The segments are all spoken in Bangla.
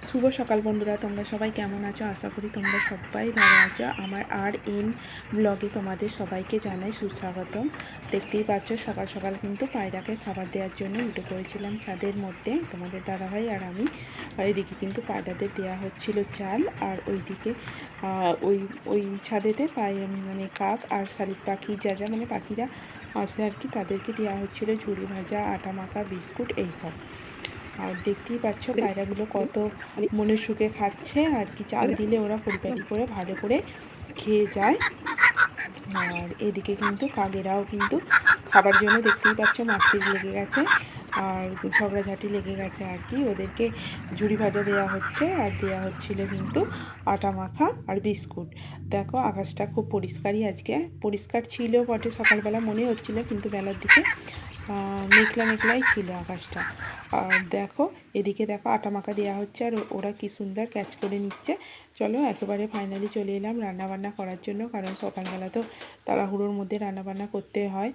শুভ সকাল বন্ধুরা, তোমরা সবাই কেমন আছো? আশা করি তোমরা সবাই ভালো আছো। আমার আর এন ব্লগে তোমাদের সবাইকে জানাই সুস্বাগতম। দেখতেই পাচ্ছ সকাল সকাল কিন্তু পায়রাকে খাবার দেওয়ার জন্য উঠে পড়েছিলাম ছাদের মধ্যে, তোমাদের দাদাভাই আর আমি। আর এদিকে কিন্তু পায়রাদের দেওয়া হচ্ছিল চাল, আর ওইদিকে ওই ওই ছাদেতে মানে কাক আর শালিক পাখি যা যা মানে পাখিরা আসে আর কি, তাদেরকে দেওয়া হচ্ছিল ঝুড়ি ভাজা, আটা মাখা, বিস্কুট এইসব। আর দেখতেই পাচ্ছ পায়রাগুলো কত মনের সুখে খাচ্ছে আর কি। চাল দিলে ওরা পরিপাটি করে ভালো করে খেয়ে যায়। আর এদিকে কিন্তু কাকেরাও কিন্তু খাবার জন্য দেখতেই পাচ্ছ মারপিট লেগে গেছে আর ঝগড়াঝাটি লেগে গেছে আর কি। ওদেরকে ঝুড়ি ভাজা দেওয়া হচ্ছে আর দেওয়া হচ্ছিল কিন্তু আটা মাখা আর বিস্কুট। দেখো আকাশটা খুব পরিষ্কারই আজকে, পরিষ্কার ছিল বটে সকালবেলা মনে হচ্ছিল, কিন্তু বেলার দিকে মেঘলা মেঘলাই ছিল আকাশটা। আর দেখো এদিকে দেখো আটা মাখা দেওয়া হচ্ছে আর ওরা কি সুন্দর ক্যাচ করে নিচ্ছে। চলো একেবারে ফাইনালি চলে এলাম রান্নাবান্না করার জন্য, কারণ সকালবেলা তো তাড়াহুড়োর মধ্যে রান্নাবান্না করতে হয়।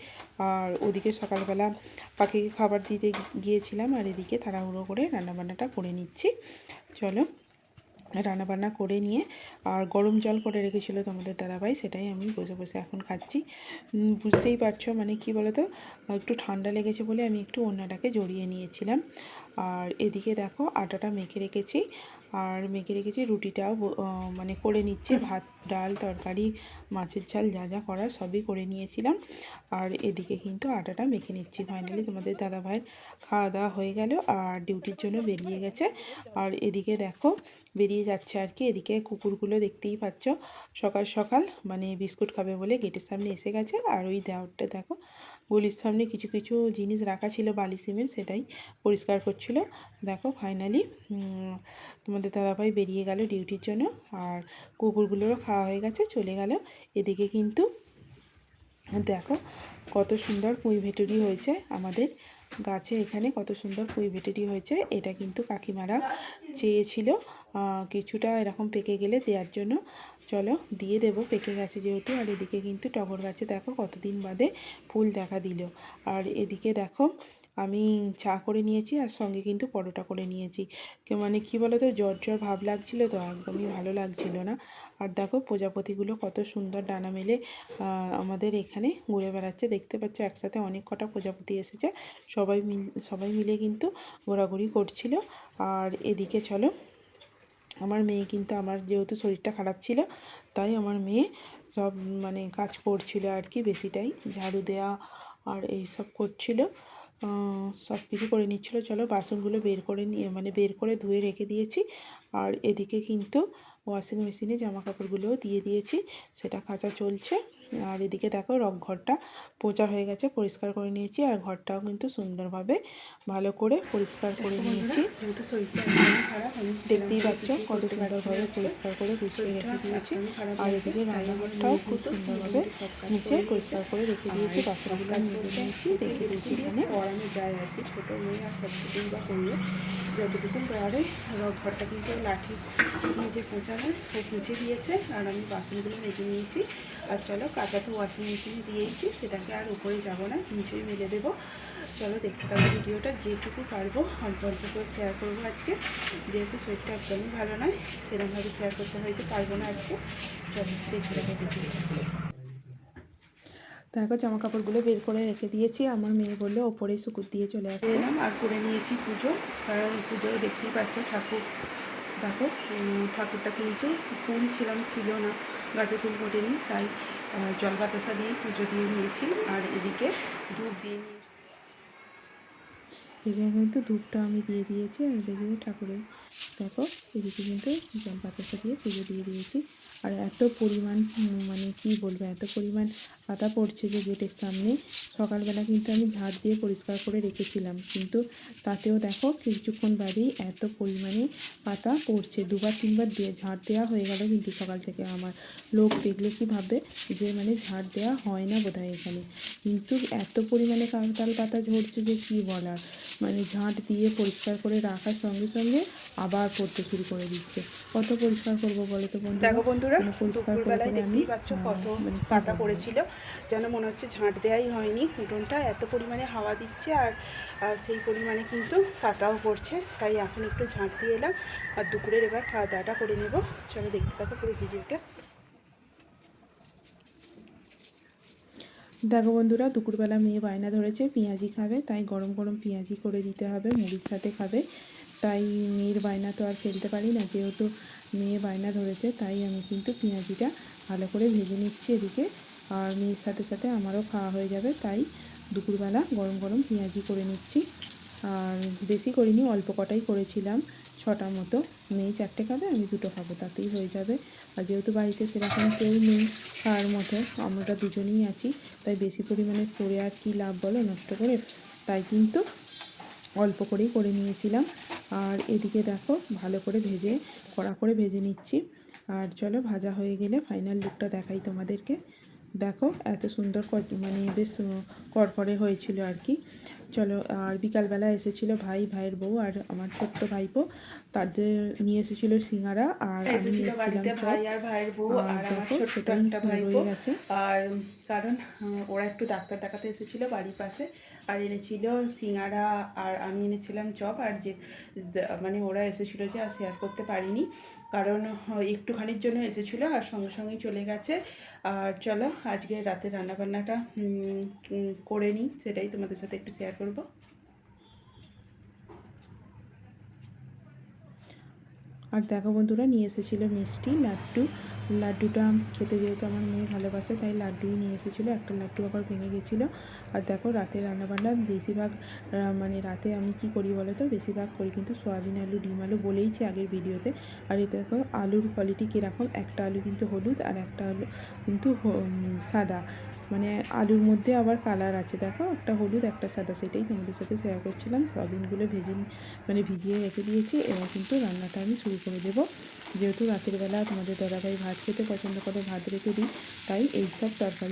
আর ওদিকে সকালবেলা পাখিকে খাবার দিতে গিয়েছিলাম আর এদিকে তাড়াহুড়ো করে রান্নাবান্নাটা করে নিচ্ছি। চলো রান্নাবান্না করে নিয়ে আর গরম জল করে রেখেছিল তোমাদের দাদাভাই, সেটাই আমি বসে বসে এখন খাচ্ছি। বুঝতেই পারছো মানে কি বলো তো, একটু ঠান্ডা লেগেছে বলে আমি একটু ওড়নাটাকে জড়িয়ে নিয়েছিলাম। আর এদিকে দেখো আটাটা মেখে রেখেছি আর মেখে রেখেছি রুটিটাও মানে করে নিচ্ছে, ভাত ডাল তরকারি মাছের ঝাল যা যা করার সবই করে নিয়েছিলাম। আর এদিকে কিন্তু আটাটা মেখে নিচ্ছি। ফাইনালি তোমাদের দাদাভাইয়ের খাওয়া দাওয়া হয়ে গেল আর ডিউটির জন্য বেরিয়ে গেছে। আর এদিকে দেখো বেরিয়ে যাচ্ছে আর কি। এদিকে কুকুরগুলো দেখতেই পাচ্ছ সকাল সকাল মানে বিস্কুট খাবে বলে গেটের সামনে এসে গেছে। আর ওই দেওয়ারটা দেখো গলির সামনে কিছু কিছু জিনিস রাখা ছিল বালি সিমেন্ট, সেটাই পরিষ্কার করছিল। দেখো ফাইনালি তোমাদের দাদাভাই বেরিয়ে গেল ডিউটির জন্য আর কুকুরগুলোরও খাওয়া হয়ে গেছে, চলে গেল। এদিকে কিন্তু দেখো কত সুন্দর পুঁই ভেটুরি হয়েছে আমাদের গাছে, এখানে কত সুন্দর পুঁই ভেটুরি হয়েছে। এটা কিন্তু কাকিমারা চেয়েছিল কিছুটা এরকম পেকে গেলে দেওয়ার জন্য। চলো দিয়ে দেবো, পেকে গেছে যেহেতু। আর এদিকে কিন্তু টগর গাছে দেখো কতদিন বাদে ফুল দেখা দিল। আর এদিকে দেখো আমি চা করে নিয়েছি আর সঙ্গে কিন্তু পরোটা করে নিয়েছি। মানে কি বলো তো, জ্বর জ্বর ভাব লাগছিল তো, একদমই ভালো লাগছিল না। আর দেখো প্রজাপতিগুলো কত সুন্দর ডানা মেলে আমাদের এখানে ঘুরে বেড়াচ্ছে। দেখতে পাচ্ছ একসাথে অনেক কটা প্রজাপতি এসেছে, সবাই মিলে কিন্তু ঘোরাঘুরি করছিল। আর এদিকে চলো আমার মেয়ে কিন্তু, আমার যেহেতু শরীরটা খারাপ ছিল তাই আমার মেয়ে সব মানে কাজ করছিল আর কি, বেশিটাই ঝাড়ু দেওয়া আর এই সব করছিল, সব কিছু করে নিচ্ছিল। চলো বাসনগুলো বের করে নিয়ে মানে বের করে ধুয়ে রেখে দিয়েছি। আর এদিকে কিন্তু ওয়াশিং মেশিনে জামা কাপড়গুলোও দিয়ে দিয়েছি, সেটা কাচা চলছে। আর এদিকে দেখো ঘরটা পোঁচা হয়ে গেছে, পরিষ্কার করে নিয়েছি আর ঘরটাও কিন্তু সুন্দরভাবে ভালো করে পরিষ্কার করে নিয়েছি। যেহেতু শরীরটা খারাপ, আমি দেখতেই পাচ্ছ কত সুন্দরভাবে পরিষ্কার করে গুছিয়ে রেখে দিয়েছি। আর এদিকে রান্নাঘরটাও খুব সুন্দরভাবে নিচে পরিষ্কার করে রেখে দিয়েছি, বাসনগুলো মেজে নিয়েছি, রেখে দিয়েছি এখানে। পড়ানো যায় আর কি, ছোটো মেয়ে আর কতটুকুই বা করবে, যতটুকু পারে। ঘরটা কিন্তু লাঠি নিজে পোঁছানো ও মুছে দিয়েছে আর আমি বাসনগুলো মেজে নিয়েছি। আর চলো কাঁচা তো ওয়াশিং মেশিনে দিয়েছি, সেটাকে আর উপরে যাবো না, নিচেই মেলে দেবো। চলো দেখতে থাকো ভিডিওটা, যেটুকু পারবো অল্প অল্প করে শেয়ার করবো আজকে, যেহেতু শরীরটা একদমই ভালো নয়, সেরকমভাবে শেয়ার করতে হয়তো পারবো না আজকে। চলো দেখতে থাকো ভিডিওটা। দেখো জামা কাপড়গুলো বের করে রেখে দিয়েছি, আমার মেয়ে বললে ওপরে শুকুর দিয়ে চলে আসতে এলাম। আর করে নিয়েছি পুজো, কারণ পুজোয় দেখতেই পাচ্ছ ঠাকুর দেখো ঠাকুরটা কিন্তু ফুল ছিল না, গাছে ফুল ফোটেনি, তাই জল বাতাসা দিয়ে পুজো দিয়ে নিয়েছি। আর এদিকে ধূপ দিয়ে এখানে কিন্তু ধূপটা আমি দিয়ে দিয়েছি। আর এদিকে ঠাকুরের দেখো এদিকে কিন্তু জল বাতাসা দিয়ে পুজো দিয়ে দিয়েছি। আর এত পরিমাণ মানে কি বলবো, এত পরিমাণ পাতা পড়ছে যে গেটের সামনে। সকালবেলা কিন্তু আমি ঝাড় দিয়ে পরিষ্কার করে রেখেছিলাম, কিন্তু তাতেও দেখো কিছুক্ষণ বাদেই এত পরিমাণে পাতা পড়ছে। দুবার তিনবার দিয়ে ঝাড় দেওয়া হয়ে গেল, কিন্তু সকাল থেকে আমার লোক দেখলে কি ভাববে যে মানে ঝাড় দেওয়া হয় না বোধহয় এখানে। কিন্তু এত পরিমাণে কাঁঠাল পাতা ঝরছে যে কী বলার। মানে ঝাঁট দিয়ে পরিষ্কার করে রাখার সঙ্গে সঙ্গে আবার পড়তে শুরু করে দিচ্ছে। কত পরিষ্কার করবো বলো তো বন্ধুরা? দেখো বন্ধুরা, পরিষ্কার করে দুপুরবেলায় করে আমি দেখতেই পাচ্ছ কত মানে কী পাতা বলবো। পড়েছিল, যেন মনে হচ্ছে ঝাঁট দেওয়াই হয়নি। উঠোনটা এত পরিমাণে হাওয়া দিচ্ছে আর সেই পরিমাণে কিন্তু পাতাও পড়ছে, তাই এখন একটু ঝাঁট দিয়ে এলাম। আর দুপুরের এবার খাওয়া দাওয়াটা করে নেব। চলো দেখতে থাকো পুরো ভিডিওটা। দেখো বন্ধুরা, দুপুরবেলা মেয়ে বায়না ধরেছে পেঁয়াজি খাবে, তাই গরম গরম পেঁয়াজি করে দিতে হবে, মুড়ির সাথে খাবে। তাই মেয়ের বায়না তো আর ফেলতে পারি না, যেহেতু মেয়ে বায়না ধরেছে তাই আমি কিন্তু পেঁয়াজিটা ভালো করে ভেজে নিচ্ছি এদিকে। আর মেয়ের সাথে সাথে আমারও খাওয়া হয়ে যাবে, তাই দুপুরবেলা গরম গরম পেঁয়াজি করে নিচ্ছি। আর বেশি করিনি, অল্প কটাই করেছিলাম, 6টা মতো। মেয়ে 4টে খাবে, আমি 2টো খাবো, তাতেই হয়ে যাবে। আর যেহেতু বাড়িতে সেরকম কেউ নেই খাওয়ার মতো, আমরা দুজনেই আছি, তাই বেশি পরিমাণে করে আর কি লাভ বলো, নষ্ট করে। তাই কিন্তু অল্প করেই করে নিয়েছিলাম। আর এদিকে দেখো ভালো করে ভেজে, কড়া করে ভেজে নিচ্ছি। আর চলো ভাজা হয়ে গেলে ফাইনাল লুকটা দেখাই তোমাদেরকে। দেখো এত সুন্দর মানে বেশ কড়কড়ে হয়েছিল আর কি। চলো, আর বিকালবেলা এসেছিলো ভাইয়ের বউ আর আমার ছোট্ট ভাইপো, তাদের নিয়ে এসেছিলো সিঙ্গারা, আর আমি নিয়ে এসেছিল এসেছিলাম বাড়িতে চপ। ভাই আর ভাইয়ের বউ আর আর আমার দেখো ছোট্ট সেটাই একটা ভাইপো। রয়ে গেছে। আর কারণ ওরা একটু ডাক্তার দেখাতে এসেছিলো বাড়ির পাশে, আর এনেছিল সিঙ্গারা আর আমি এনেছিলাম চপ। আর যে মানে ওরা এসেছিলো যে আর শেয়ার করতে পারিনি, কারণ একটুখানির জন্য এসেছিলো আর সঙ্গে সঙ্গেই চলে গেছে। আর চলো আজকে রাতের রান্নাবান্নাটা করে নিই, সেটাই তোমাদের সাথে একটু শেয়ার করবো। আর দেখো বন্ধুরা, নিয়ে এসেছিলো মিষ্টি লাড্ডু। লাড্ডুটা খেতে যেহেতু আমার মেয়ে ভালোবাসে, তাই লাড্ডুই নিয়ে এসেছিলো, একটা লাড্ডু আবার ভেঙে গেছিলো। আর দেখো রাতের রান্নাবান্না বেশিরভাগ মানে রাতে আমি কি করি বলো তো, বেশিরভাগ করি কিন্তু সয়াবিন আলু ডিম আলু, বলেইছি আগের ভিডিওতে। আর এই দেখো আলুর কোয়ালিটি কীরকম, একটা আলু কিন্তু হলুদ আর একটা আলু কিন্তু সাদা, মানে আলুর মধ্যে আবার কালার আছে। দেখো একটা হলুদ একটা সাদা, সেটাই তোমাদের সাথে শেয়ার করছিলাম। সয়াবিনগুলো ভিজিয়ে রেখে দিয়েছি, এবার কিন্তু রান্নাটা আমি শুরু করে দেবো। যেহেতু রাতের বেলা তোমাদের দাদাভাই ভাত খেতে পছন্দ করে, ভাত রেখে দিই, তাই এই সব তরকারি